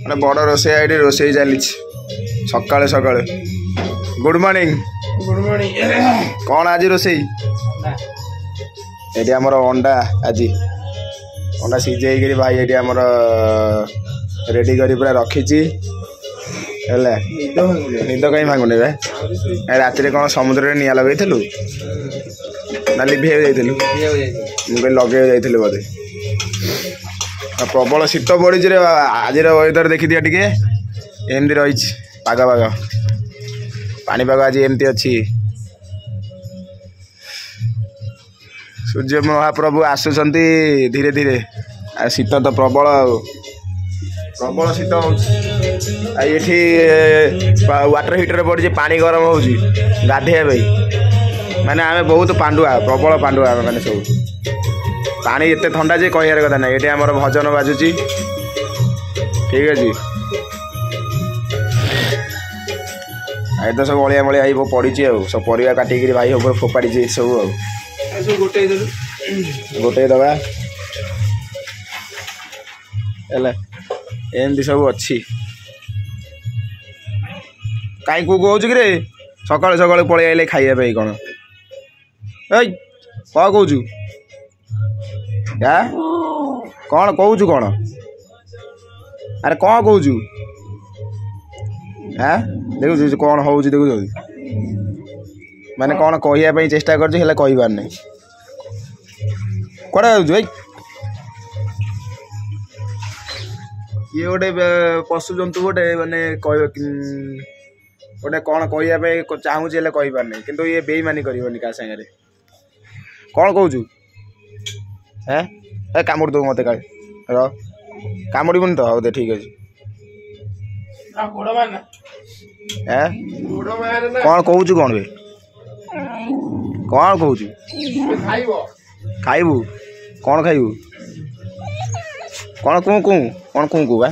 ମାନେ ବଡ଼ ରୋଷେଇ ଏଇଠି ରୋଷେଇ ଚାଲିଛି ସକାଳେ ସକାଳେ। Good morning. Good morning. କ'ଣ ଆଜି ରୋଷେଇ? ଏଠି ଆମର ଅଣ୍ଡା ଆଜି ଅଣ୍ଡା ସିଝେଇକିରି ଭାଇ ଏଠି ଆମର ରେଡ଼ି କରି ପୁରା ରଖିଛି ହେଲା। ନିଦ କାହିଁ ଭାଙ୍ଗୁନି ବେ? ରାତିରେ କ'ଣ ସମୁଦ୍ରରେ ନିଆଁ ଲଗେଇଥିଲୁ ନା ଲିଭିବାକୁ ଯାଇଥିଲୁ? ମୁଁ କହିଲି ଲଗେଇବାକୁ ଯାଇଥିଲି ବୋଧେ। ପ୍ରବଳ ଶୀତ ପଡ଼ିଛି ରେ ବାବା। ଆଜିର ୱେଦର ଦେଖିଦିଅ ଟିକେ ଏମିତି ରହିଛି ପାଗ ପାଣିପାଗ ଆଜି ଏମିତି ଅଛି। ସୂର୍ଯ୍ୟ ମହାପ୍ରଭୁ ଆସୁଛନ୍ତି ଧୀରେ ଧୀରେ। ଆଉ ଶୀତ ତ ପ୍ରବଳ ପ୍ରବଳ ଶୀତ ହେଉଛି। ଆଉ ଏଠି ୱାଟର ହିଟର ପଡ଼ିଛି ପାଣି ଗରମ ହେଉଛି ଗାଧୋଇବା ପାଇଁ। ମାନେ ଆମେ ବହୁତ ପାଣ୍ଡୁଆ ପ୍ରବଳ ପାଣ୍ଡୁଆ ଆମେ ମାନେ ସବୁ। ପାଣି ଏତେ ଥଣ୍ଡା ଯେ କହିବାର କଥା ନାହିଁ। ଏଠି ଆମର ଭଜନ ବାଜୁଛି ଠିକ୍ ଅଛି। ଏ ତ ସବୁ ଅଳିଆ ମଳିଆ ହେଇ ପଡ଼ିଛି ଆଉ ସବୁ ପରିବା କାଟିକିରି ଭାଇ ଉପରେ ଫୋପାଡ଼ିଛି ସବୁ ଆଉ ଗୋଟେଇ ଦେବା ହେଲା। ଏମିତି ସବୁ ଅଛି। କାହିଁ କେଉଁ କହୁଛୁ କି ରେ? ସକାଳୁ ସକାଳୁ ପଳେଇ ଆଇଲେ ଖାଇବା ପାଇଁ କ'ଣ? ଏଇ କ'ଣ କହୁଛୁ? କ'ଣ କହୁଛୁ କ'ଣ? ଆରେ କ'ଣ କହୁଛୁ? ଦେଖୁଛୁ କ'ଣ ହେଉଛି ଦେଖୁଛୁ। ମାନେ କ'ଣ କହିବା ପାଇଁ ଚେଷ୍ଟା କରୁଛୁ ହେଲେ କହିବାର ନାହିଁ। କୁଆଡ଼େ ଯାଉଛୁ? ଏଇ ଇଏ ଗୋଟେ ପଶୁ ଜନ୍ତୁ ଗୋଟେ ମାନେ ଗୋଟେ କ'ଣ କହିବା ପାଇଁ ଚାହୁଁଛି ହେଲେ କହିବାର ନାହିଁ। କିନ୍ତୁ ଇଏ ବେଇମାନି କରିବନି କାହା ସାଙ୍ଗରେ। କ'ଣ କହୁଛୁ? ଏ କାମୁଡ଼ି ଦେବୁ ମୋତେ କାଳେ। କାମୁଡ଼ିବୁନି ତ? ହଉ ଦେ ଠିକ୍ ଅଛି। କ'ଣ କହୁଛୁ କ'ଣ ବେ? କ'ଣ କହୁଛୁ? ଖାଇବୁ କ'ଣ ଖାଇବୁ? କ'ଣ କୁଁ ବା?